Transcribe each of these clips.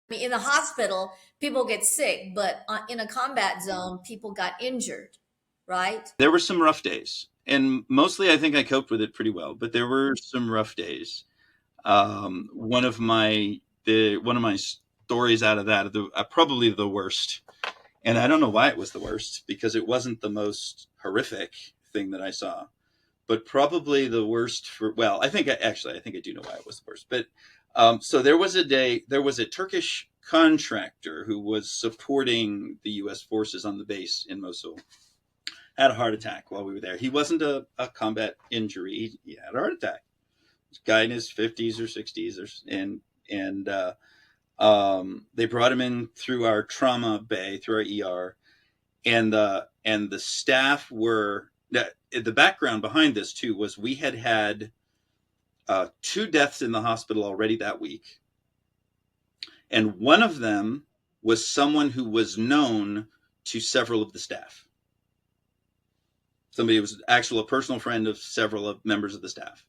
I mean, in the hospital, people get sick, but in a combat zone, people got injured, right? There were some rough days, and mostly I think I coped with it pretty well. But there were some rough days. One of my stories out of that, probably the worst, and I don't know why it was the worst because it wasn't the most horrific thing that I saw, but probably the worst for. Well, I think I do know why it was the worst. But so there was a Turkish contractor who was supporting the U.S. forces on the base in Mosul, had a heart attack while we were there. He wasn't a combat injury. He had a heart attack. This guy in his 50s or 60s, and they brought him in through our trauma bay, through our ER, and the staff were. The background behind this too was we had two deaths in the hospital already that week, and one of them was someone who was known to several of the staff. Somebody who was actual a personal friend of several of members of the staff.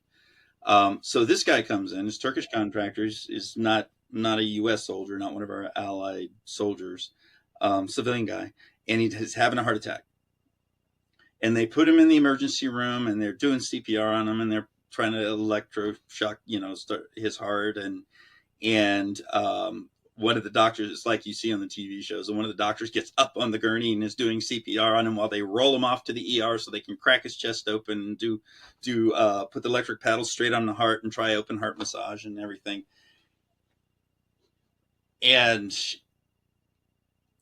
So this guy comes in, this Turkish contractor is not a U.S. soldier, not one of our allied soldiers, civilian guy, and he's having a heart attack. And they put him in the emergency room, and they're doing CPR on him, and they're trying to electroshock, start his heart, and one of the doctors, it's like you see on the TV shows, and one of the doctors gets up on the gurney and is doing CPR on him while they roll him off to the ER so they can crack his chest open and put the electric paddles straight on the heart and try open heart massage and everything. And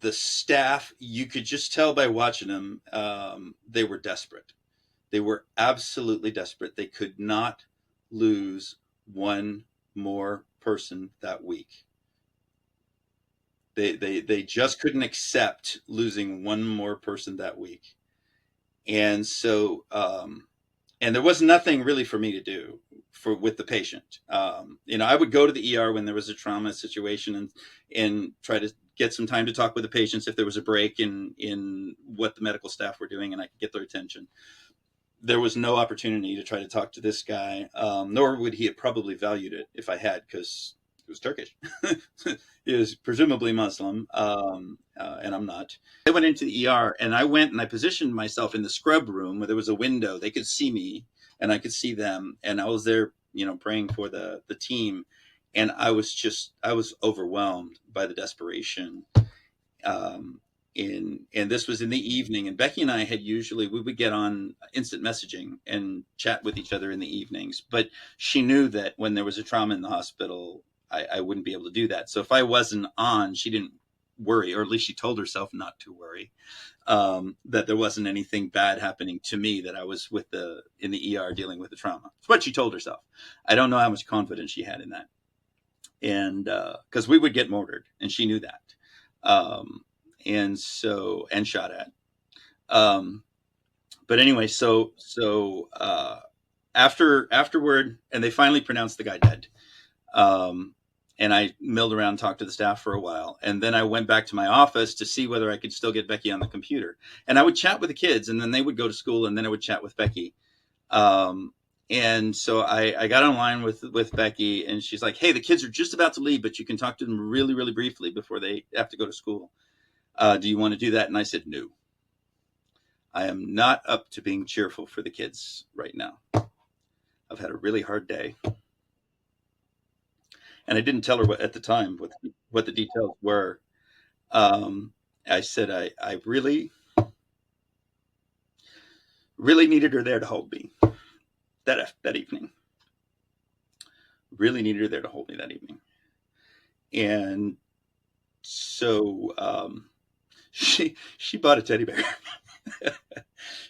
the staff, you could just tell by watching them, they were desperate. They were absolutely desperate. They could not lose one more person that week. They just couldn't accept losing one more person that week. And so, and there was nothing really for me to do with the patient. I would go to the ER when there was a trauma situation and try to get some time to talk with the patients if there was a break in what the medical staff were doing, and I could get their attention. There was no opportunity to try to talk to this guy, nor would he have probably valued it if I had, because he was Turkish. He was presumably Muslim, and I'm not. I went into the ER, and I positioned myself in the scrub room where there was a window. They could see me, and I could see them, and I was there, praying for the team, and I was overwhelmed by the desperation. Um, and this was in the evening, and Becky and I we would get on instant messaging and chat with each other in the evenings, but she knew that when there was a trauma in the hospital, I wouldn't be able to do that. So if I wasn't on, she didn't worry, or at least she told herself not to worry, that there wasn't anything bad happening to me, that I was in the ER dealing with the trauma. It's what she told herself. I don't know how much confidence she had in that. And because we would get mortared, and she knew that. And shot at. Um, but anyway, afterward, and they finally pronounced the guy dead. And I milled around and talked to the staff for a while. And then I went back to my office to see whether I could still get Becky on the computer. And I would chat with the kids, and then they would go to school, and then I would chat with Becky. And so I got online with Becky, and she's like, "Hey, the kids are just about to leave, but you can talk to them really, really briefly before they have to go to school. Do you want to do that?" And I said, "No. I am not up to being cheerful for the kids right now. I've had a really hard day." And I didn't tell her at the time what the details were. I said I really, really needed her there to hold me that evening. Really needed her there to hold me that evening. And so she bought a teddy bear.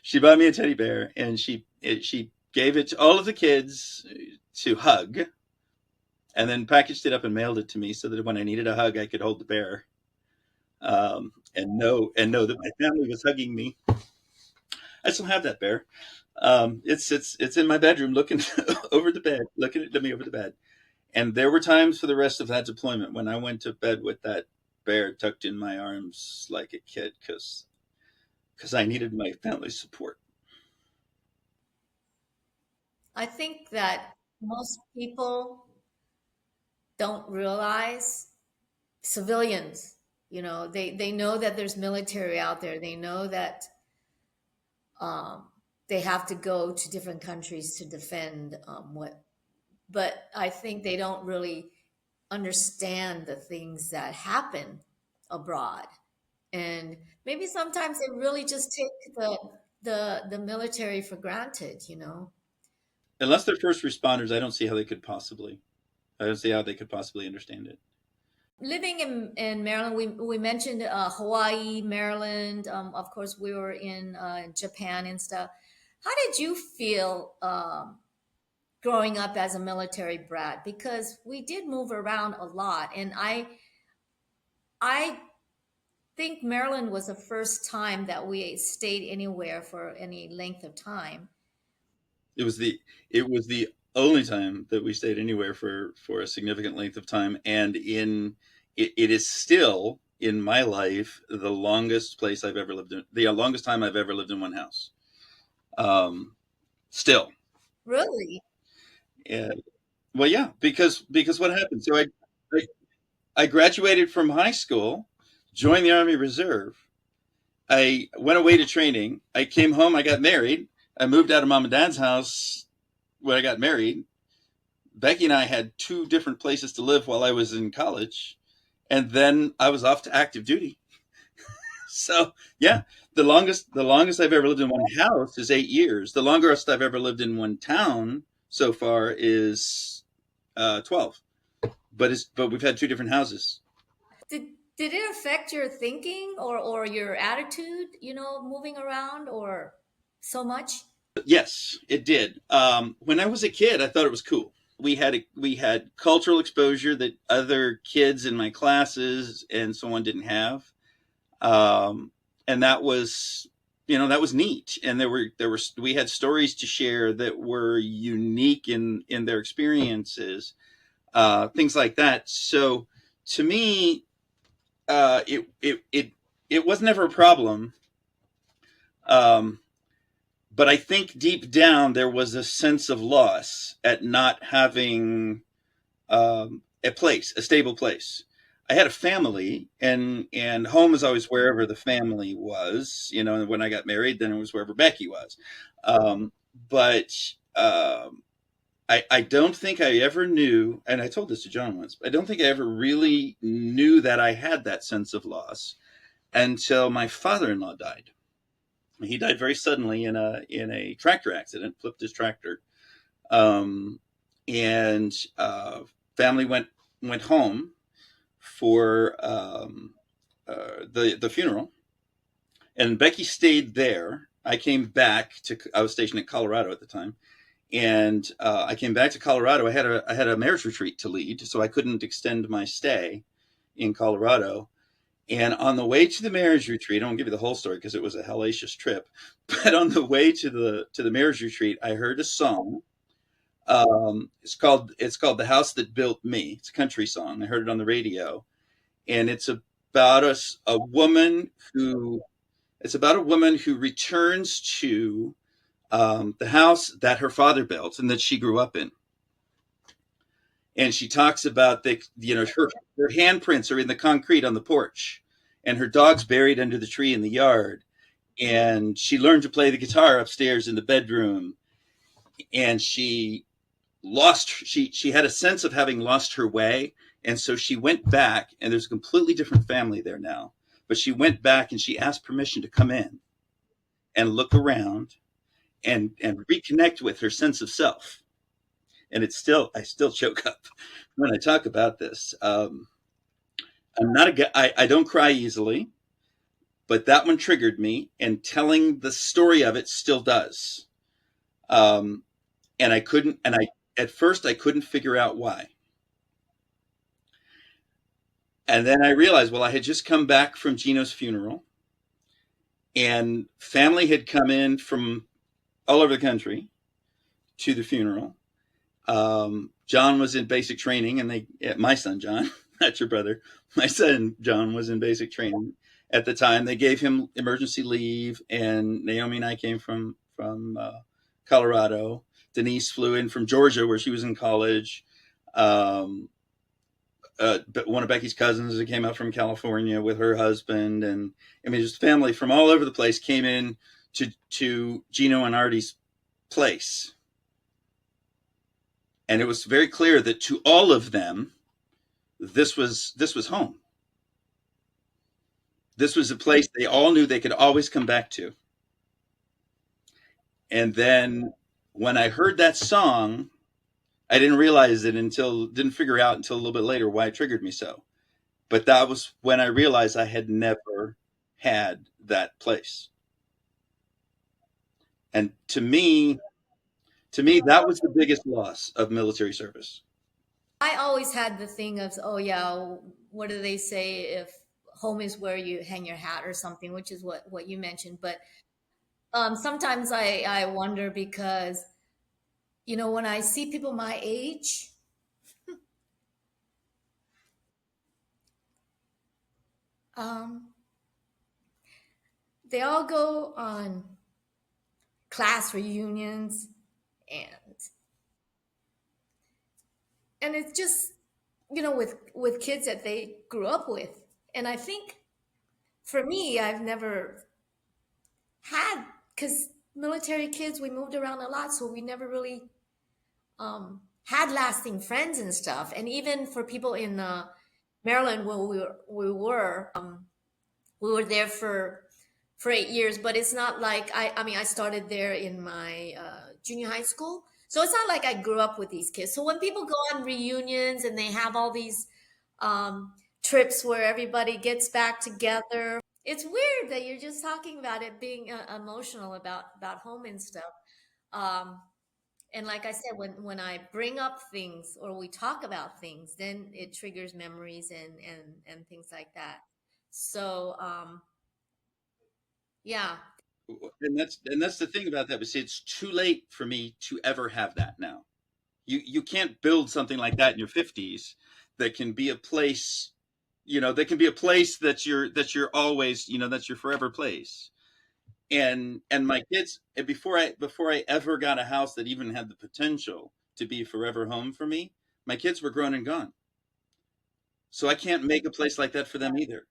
She bought me a teddy bear, and she gave it to all of the kids to hug, and then packaged it up and mailed it to me so that when I needed a hug, I could hold the bear, and know that my family was hugging me. I still have that bear. It's in my bedroom, looking over the bed, looking at me over the bed. And there were times for the rest of that deployment when I went to bed with that bear tucked in my arms like a kid, because I needed my family support. I think that most people don't realize civilians. They know that there's military out there. They know that um, they have to go to different countries to defend what. But I think they don't really understand the things that happen abroad, and maybe sometimes they really just take the military for granted. Unless they're first responders, I don't see how they could possibly. I don't see how they could possibly understand it. Living in Maryland, we mentioned Hawaii, Maryland. Of course, we were in Japan and stuff. How did you feel growing up as a military brat? Because we did move around a lot, and I think Maryland was the first time that we stayed anywhere for any length of time. It was the it was the only time that we stayed anywhere for a significant length of time, and it is still in my life the longest place I've ever lived in, the longest time I've ever lived in one house. Um, Still, Really? and well, yeah, because what happened? I I graduated from high school, joined the Army Reserve. I went away to training. I came home. I got married. I moved out of mom and dad's house when I got married. Becky and I had two different places to live while I was in college, and then I was off to active duty. So yeah, the longest I've ever lived in one house is 8 years. The longest I've ever lived in one town so far is 12. But we've had two different houses. Did it affect your thinking or your attitude, moving around or so much? Yes, it did. When I was a kid, I thought it was cool. We had cultural exposure that other kids in my classes and so on didn't have, and that was neat. And there were we had stories to share that were unique in their experiences, things like that. So to me, it was never a problem. Um, but I think deep down there was a sense of loss at not having a stable place. I had a family, and home is always wherever the family was. When I got married, then it was wherever Becky was. Um, but I don't think I ever knew, and I told this to John once. I don't think I ever really knew that I had that sense of loss until my father-in-law died. He died very suddenly in a tractor accident, flipped his tractor, um, and family went home for the funeral, and Becky stayed there. I was stationed in Colorado at the time, and I came back to Colorado. I had a marriage retreat to lead, so I couldn't extend my stay in Colorado. And on the way to the marriage retreat, I won't give you the whole story because it was a hellacious trip. But on the way to the marriage retreat, I heard a song. It's called "The House That Built Me." It's a country song. I heard it on the radio, and it's about a woman who returns to the house that her father built and that she grew up in. And she talks about her handprints are in the concrete on the porch, and her dog's buried under the tree in the yard. And she learned to play the guitar upstairs in the bedroom, and she had a sense of having lost her way, and so she went back, and there's a completely different family there now. But she went back and she asked permission to come in and look around and reconnect with her sense of self. And I still choke up when I talk about this. I'm not a guy. I don't cry easily, but that one triggered me, and telling the story of it still does. Um, and I couldn't, and I at first I couldn't figure out why. And then I realized, well, I had just come back from Gino's funeral, and family had come in from all over the country to the funeral. John was in basic training, and my son John, not your brother, my son John was in basic training at the time. They gave him emergency leave, and Naomi and I came from Colorado. Denise flew in from Georgia, where she was in college. Um, but one of Becky's cousins that came out from California with her husband, and I mean, just family from all over the place came in to Gino and Artie's place, and it was very clear that to all of them, this was home. This was a place they all knew they could always come back to. And then when I heard that song, I didn't figure out until a little bit later why it triggered me so. But that was when I realized I had never had that place. And to me, that was the biggest loss of military service. I always had the thing of, oh yeah, what do they say if home is where you hang your hat or something, which is what you mentioned. But sometimes I wonder because when I see people my age, um, they all go on class reunions, and it's just with kids that they grew up with. And I think for me, I've never had, because military kids, we moved around a lot, so we never really had lasting friends and stuff. And even for people in Maryland, where we were there for 8 years. But it's not like I mean, I started there in my junior high school, so it's not like I grew up with these kids. So when people go on reunions and they have all these trips where everybody gets back together, it's weird that you're just talking about it being emotional about home and stuff. Um, and like I said, when I bring up things or we talk about things, then it triggers memories and things like that. So yeah. And that's the thing about that. But see, it's too late for me to ever have that now. You can't build something like that in your 50s that can be a place, that can be a place that you're always, that's your forever place. And my kids, and before I ever got a house that even had the potential to be forever home for me, my kids were grown and gone. So I can't make a place like that for them either.